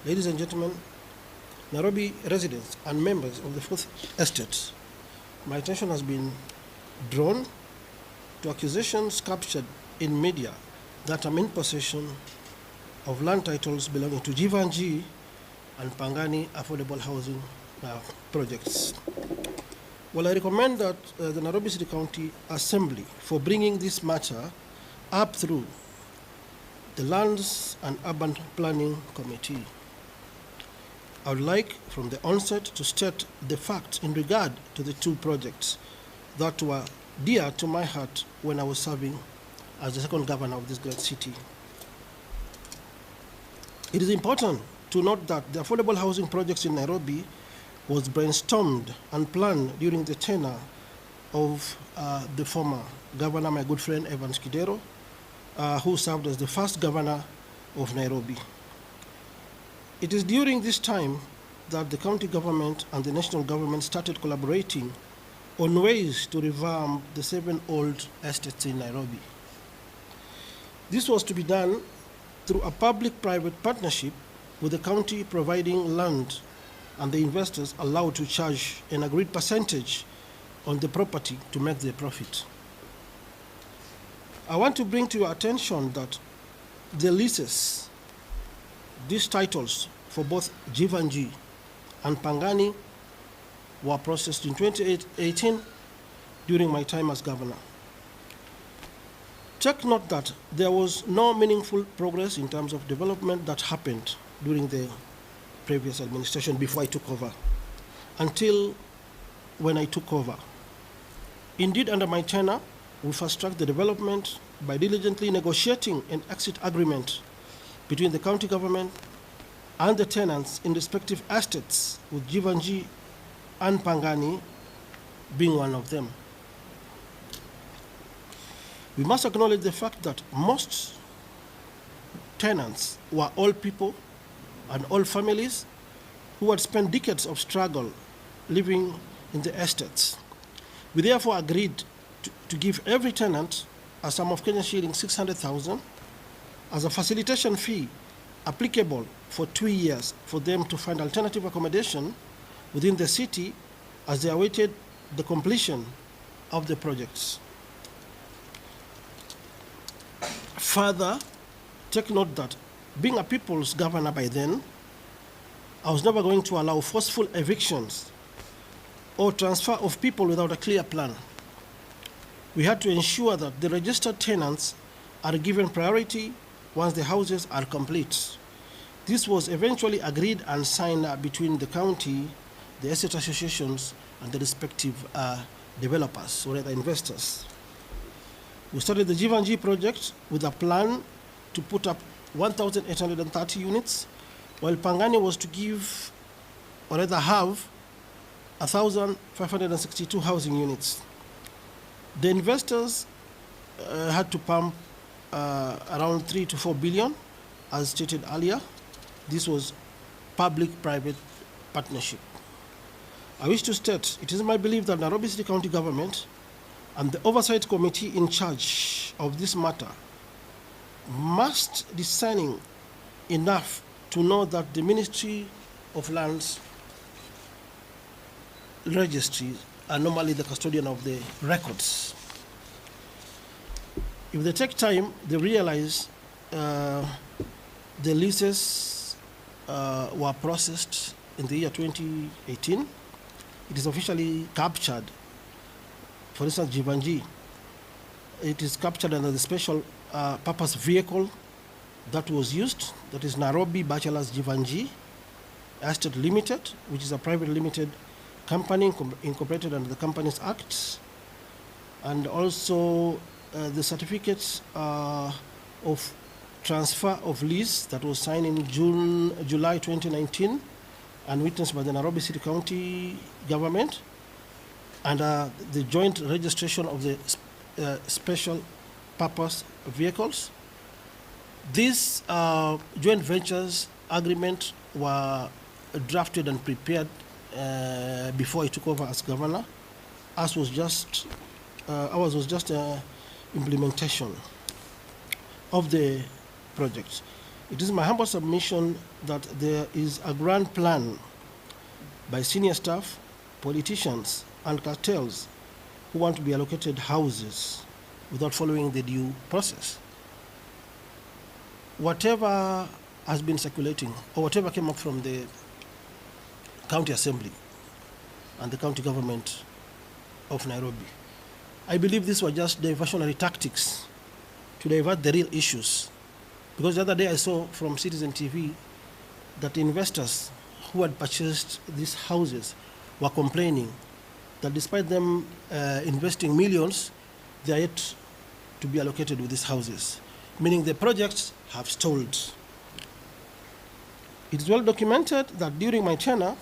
Ladies and gentlemen, Nairobi residents and members of the Fourth Estate, my attention has been drawn to accusations captured in media that I'm in possession of land titles belonging to Jivanji and Pangani affordable housing projects. Well, I recommend that the Nairobi City County Assembly for bringing this matter up through the Lands and Urban Planning Committee. I would like from the onset to state the facts in regard to the two projects that were dear to my heart when I was serving as the second governor of this great city. It is important to note that the affordable housing projects in Nairobi was brainstormed and planned during the tenure of the former governor, my good friend Evans Kidero, who served as the first governor of Nairobi. It is during this time that the county government and the national government started collaborating on ways to revamp the 7 old estates in Nairobi. This was to be done through a public-private partnership with the county providing land and the investors allowed to charge an agreed percentage on the property to make their profit. I want to bring to your attention that the leases, these titles for both Jivanji and Pangani were processed in 2018 during my time as governor. Take note that there was no meaningful progress in terms of development that happened during the previous administration before I took over, until when I took over. Indeed, under my tenure, we fast-tracked the development by diligently negotiating an exit agreement between the county government and the tenants in respective estates, with Jivanji and Pangani being one of them. We must acknowledge the fact that most tenants were old people and old families who had spent decades of struggle living in the estates. We therefore agreed to give every tenant a sum of Kenyan shilling 600,000 as a facilitation fee applicable for 2 years for them to find alternative accommodation within the city as they awaited the completion of the projects. Further, take note that being a people's governor by then, I was never going to allow forceful evictions or transfer of people without a clear plan. We had to ensure that the registered tenants are given priority once the houses are complete. This was eventually agreed and signed between the county, the estate associations, and the respective developers or other investors. We started the Jivanji project with a plan to put up 1,830 units, while Pangani was to give or rather have 1,562 housing units. The investors had to pump around 3 to 4 billion, as stated earlier. This was public-private partnership. I wish to state, it is my belief that Nairobi City County Government and the Oversight Committee in charge of this matter must be discerning enough to know that the Ministry of Lands registries are normally the custodian of the records. If they take time, they realize the leases were processed in the year 2018. It is officially captured. For instance, Jivanji, it is captured under the special purpose vehicle that was used, that is Nairobi Bachelors Jivanji Estate Limited, which is a private limited company incorporated under the Companies Act, and also the certificates of transfer of lease that was signed in July 2019 and witnessed by the Nairobi City County government, and the joint registration of the special purpose vehicles. These joint ventures agreement were drafted and prepared before I took over as governor. Ours was just implementation of the project. It is my humble submission that there is a grand plan by senior staff, politicians, and cartels who want to be allocated houses without following the due process. Whatever has been circulating, or whatever came up from the county assembly and the county government of Nairobi, I believe these were just diversionary tactics to divert the real issues. Because the other day I saw from Citizen TV that investors who had purchased these houses were complaining that despite them investing millions, they are yet to be allocated with these houses, meaning the projects have stalled. It is well documented that during my tenure,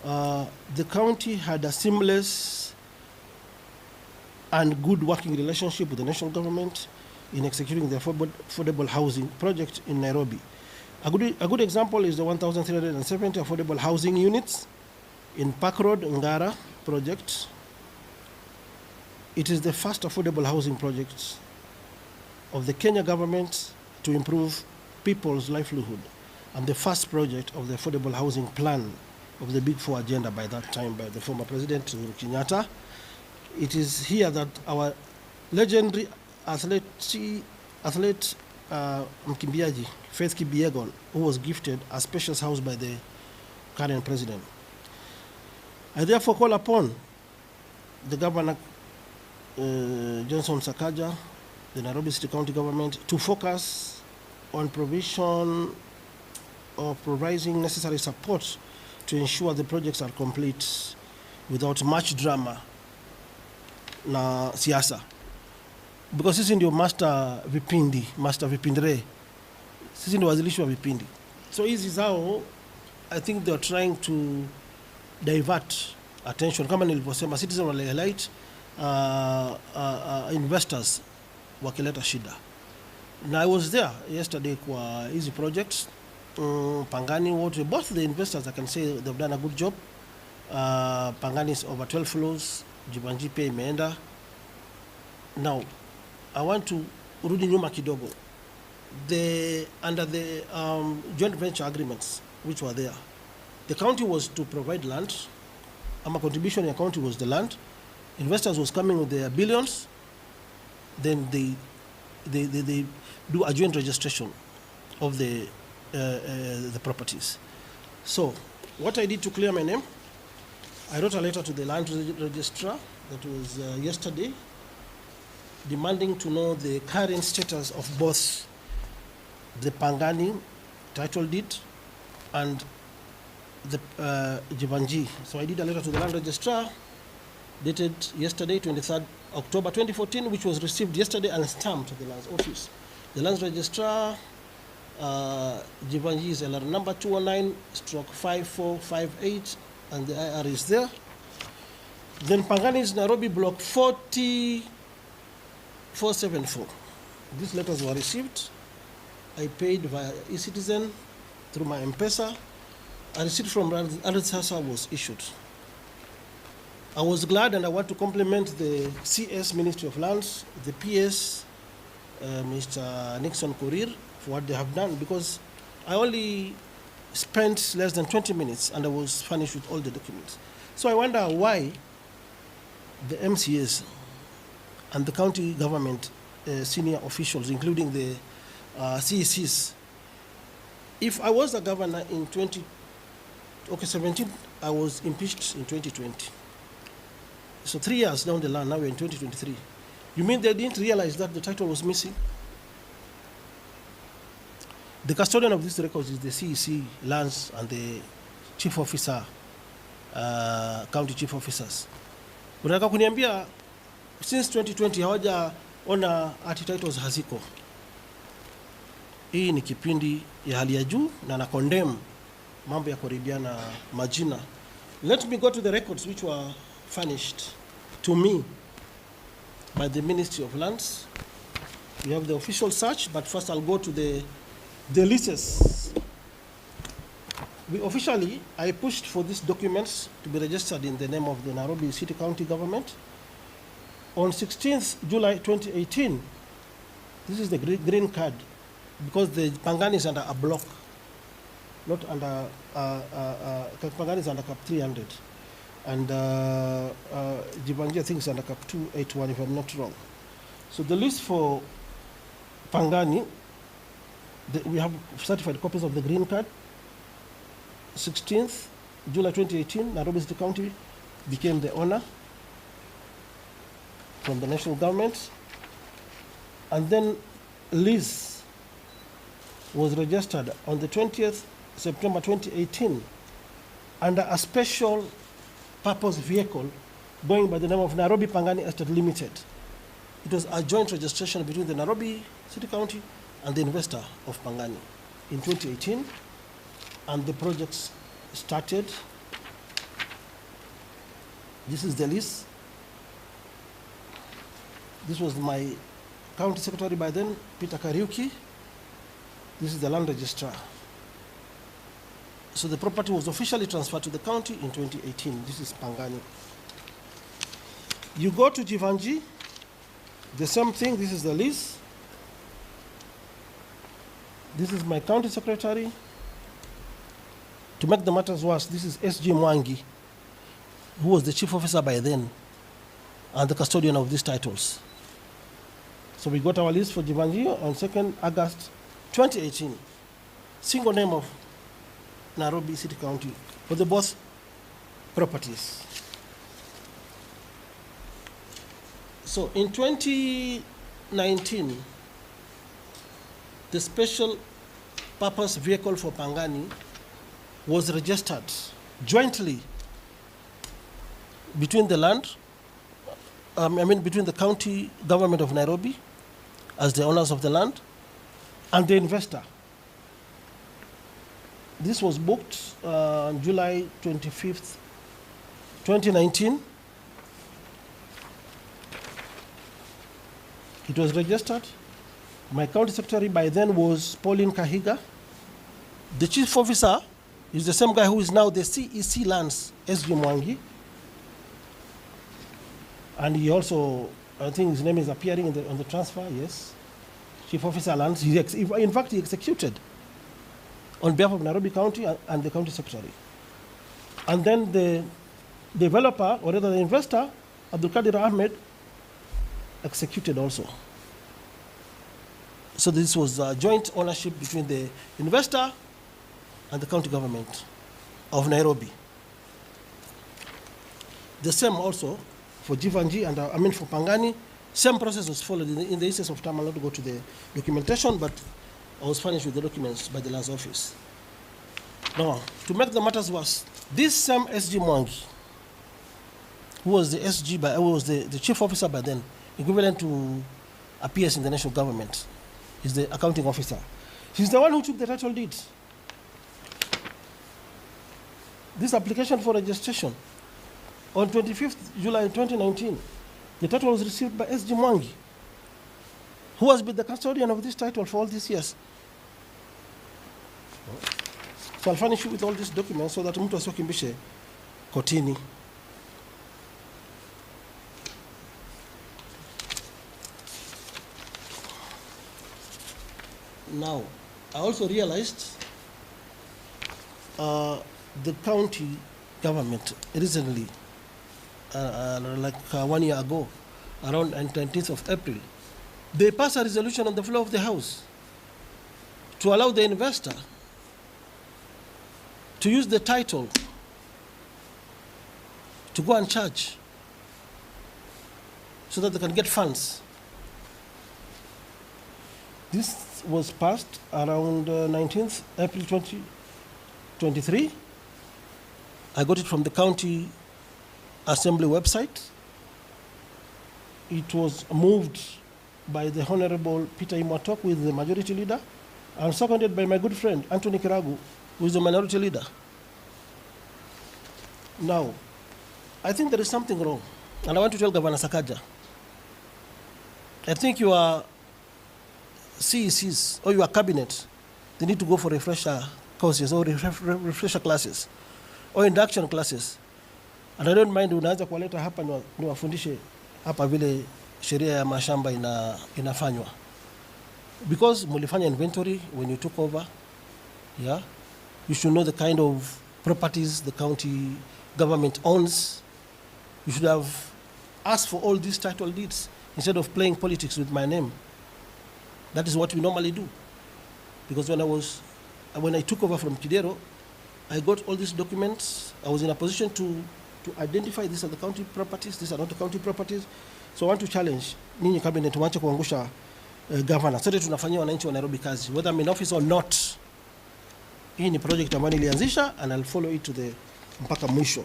the county had a seamless and good working relationship with the national government in executing the affordable housing project in Nairobi. A good example is the 1,370 affordable housing units in Park Road, Ngara project. It is the first affordable housing project of the Kenya government to improve people's livelihood, and the first project of the affordable housing plan of the Big Four agenda by that time by the former President Uhuru Kenyatta. It is here that our legendary athlete mkimbiaji Faith Kipyegon, who was gifted a spacious house by the current president. I therefore call upon the Governor Johnson Sakaja, the Nairobi City County Government, to focus on provision of providing necessary support to ensure the projects are complete without much drama na siasa, because sisi ndio master vipindire, sisi ndio wazilishi wa vipindi. So hizi zao, I think they are trying to divert attention. Kama nilivyosema, citizen wale highlight investors wakileta shida. Na I was there yesterday kwa hizi projects Pangani water, both the investors, I can say they've done a good job. Pangani is over 12 floors, Jibanji pia imeenda. Now I want to rudi nyuma kidogo. Under the joint venture agreements which were there, the county was to provide land. A contribution in the county was the land. Investors was coming with their billions. Then they do a joint registration of the properties. So what I did to clear my name, I wrote a letter to the land registrar that was yesterday, demanding to know the current status of both the Pangani title deed and the Jibanji. So I did a letter to the land registrar dated yesterday, 23rd October 2014, which was received yesterday and stamped at the land's office. The land registrar, Jibanji is LR number 219/5458, and the IR is there. Then Pangani is Nairobi block 40474. These letters were received. I paid via e-citizen through my M-Pesa. A receipt from Sasa was issued. I was glad, and I want to compliment the CS Ministry of Lands, the PS, Mr. Nixon Korir, for what they have done, because I only spent less than 20 minutes and I was finished with all the documents. So I wonder why the MCAs and the county government senior officials, including the CECs, if I was the governor in 2017, I was impeached in 2020. So 3 years down the line, now we're in 2023. You mean they didn't realize that the title was missing? The custodian of these records is the CEC lands and the chief officer, county chief officers. Unataka kuniambia since 2020 hawajaona ati titles haziko. Hii ni kipindi ya hali ya juu na na condemn mambo ya kuharibiana majina. Let me go to the records which were furnished to me by the Ministry of Lands. We have the official search, but first I'll go to the leases. I pushed for these documents to be registered in the name of the Nairobi City County Government. On 16th July 2018, this is the green card because the Pangani is under a block, not under, Pangani is under cap 300. And Jivanji, I think, is under cap 281, if I'm not wrong. So the list for Pangani, we have certified copies of the green card. 16th July 2018, Nairobi City County became the owner from the national government. And then lease was registered on the 20th September 2018 under a special purpose vehicle going by the name of Nairobi Pangani Estate Limited. It was a joint registration between the Nairobi City County and the investor of Pangani in 2018, and the projects started. This is the list. This was my county secretary by then, Peter Kariuki. This is the land registrar. So the property was officially transferred to the county in 2018. This is Pangani. You go to Jivanji, the same thing. This is the list. This is my county secretary. To make the matters worse, this is SG Mwangi, who was the chief officer by then and the custodian of these titles. So we got our list for Jivanji on 2nd August 2018. Single name of Nairobi City County for the both properties. So in 2019, the special purpose vehicle for Pangani was registered jointly between the between the county government of Nairobi as the owners of the land and the investor. This was booked on July 25th, 2019. It was registered. My county secretary by then was Pauline Kahiga. The chief officer is the same guy who is now the CEC Lands, SG Mwangi. And he also, I think his name is appearing on the transfer, yes. Chief Officer Lands. In fact, he executed on behalf of Nairobi County and the county secretary. And then the developer, or rather the investor, Abdul Qadir Ahmed, executed also. So this was a joint ownership between the investor and the county government of Nairobi. The same also for Jivanji and for Pangani, same process was followed. In the instance of time, I'll not go to the documentation, but I was furnished with the documents by the lands office. Now, to make the matters worse, this same SG Mwangi, who was the the chief officer by then, equivalent to a PS in the national government, is the accounting officer. He's the one who took the title deed. This application for registration on 25th July 2019, the title was received by SG Mwangi, who has been the custodian of this title for all these years. So I'll furnish you with all these documents so that mtu asiwakimbishe kotini. Now, I also realized the county government recently, 1 year ago, around 19th of April, they passed a resolution on the floor of the House to allow the investor to use the title to go and charge so that they can get funds. This was passed around 19th April 2023. I got it from the county assembly website. It was moved by the Honorable Peter Imwatok, with the majority leader, and seconded by my good friend Anthony Kiragu, who is the minority leader. Now, I think there is something wrong, and I want to tell Governor Sakaja. I think your CECs or your cabinet, they need to go for refresher courses or refresher classes or induction classes. And I don't mind unaanza kuwaleta hapa niwafundishe hapa vile sheria ya mashamba inafanywa. because mulifanya inventory when you took over, yeah, you should know the kind of properties the county government owns. You should have asked for all these title deeds instead of playing politics with my name. That is what we normally do. Because when I took over from Kidero, I got all these documents. I was in a position to identify these are the county properties, these are not the county properties. So I want to challenge ninyi cabinet, tuache kuangusha governor. Sote tunafanyia wananchi wa Nairobi kazi, whether I'm in office or not. Hii ni project ambayo nilianzisha and I'll follow it to the mpaka mwisho.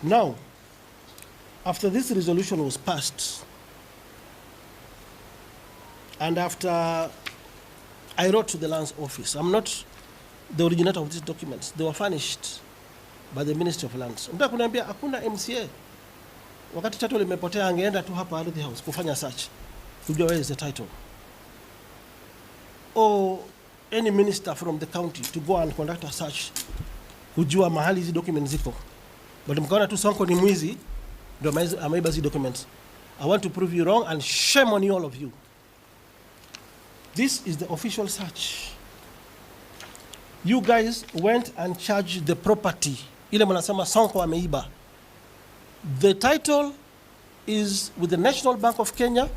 Now, after this resolution was passed, and after I wrote to the lands office, I'm not the originator of these documents. They were furnished by the Ministry of Lands. Mtaka kuniambia hakuna MCA wakati title imepotea, angeenda tu hapa Ardhi House kufanya search kujua where is the title, or any minister from the county to go and conduct a search kujua mahali hizi documents ziko. But mkaona tu Sonko ni mwizi ndio ameiba hizi documents. I want to prove you wrong and shame on you, all of you. This is the official search. You guys went and charged the property. Ile mnasema Sonko ameiba. The title is with the National Bank of Kenya.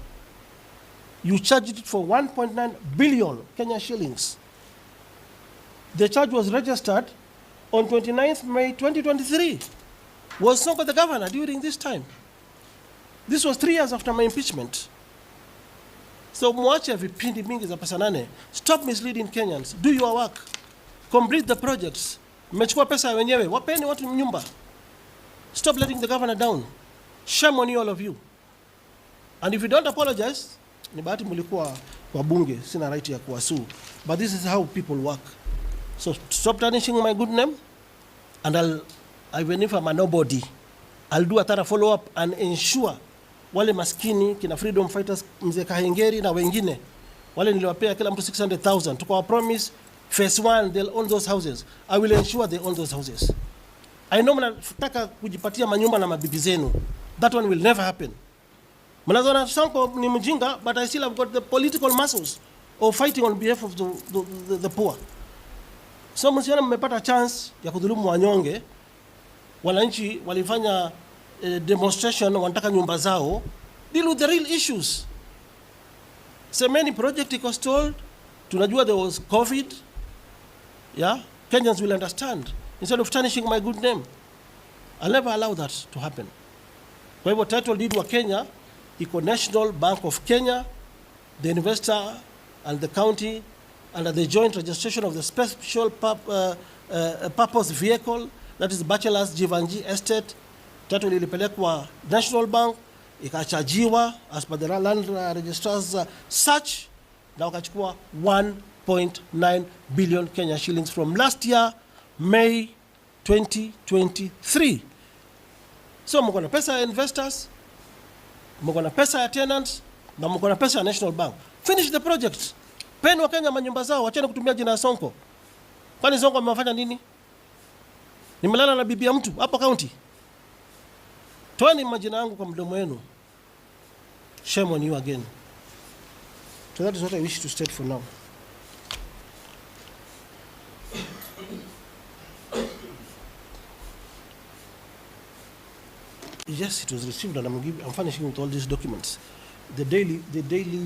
You charged it for 1.9 billion Kenya shillings. The charge was registered on 29th May 2023. Was Sonko the governor during this time? This was 3 years after my impeachment. So mwache vipindi mingi za pesa nane. Stop misleading Kenyans. Do your work. Complete the projects. Mmechukua pesa wenyewe. Wapeni watu nyumba. Stop letting the governor down. Shame on you, all of you. And if you don't apologize, ni bahati mulikuwa kwa bunge, sina right ya kuwasu. But this is how people work. So stop tarnishing my good name, and even if I'm a nobody, I'll do a thorough follow-up and ensure wale maskini, kina freedom fighters, mzee Kahengeri na wengine, wale niliwapea kila mtu 600,000. Tukawa promise phase 1 they'll own those houses. I will ensure they own those houses. I know mnataka kujipatia manyumba na mabibi zenu. That one will never happen. Mnazona Sonko ni mjinga, but I still have got the political muscles of fighting on behalf of the poor. So msiona mmepata chance ya kudhulumu wanyonge. Wananchi walifanya demonstration, wanataka nyumba zao. Deal with the real issues. Semeni project iko stalled. Tunajua there was COVID. Yeah, Kenyans will understand. Instead of tarnishing my good name, I'll never allow that to happen. Kwa hivyo title deed wa Kenya iko National Bank of Kenya, the investor and the county under the joint registration of the special purpose vehicle, that is Bachelor's Jivanji Estate. Title ilipelekwa National Bank, ikachajiwa as per the land registrar's search, na wakachukua 1.9 billion Kenya shillings from last year, May 2023. So mko na pesa ya investors, mko na pesa ya tenants, na mko na pesa ya National Bank. Finish the project. Peni wa Kenya manyumba zao, wacheni kutumia jina ya Sonko. Kwani Sonko amefanya nini? Nimelala na bibi ya mtu hapo county. Toeni majina yangu kwa mdomo wenu. Shame on you again. So that is what I wish to state for now. Yes, it was received and I'm finishing with all these documents. The daily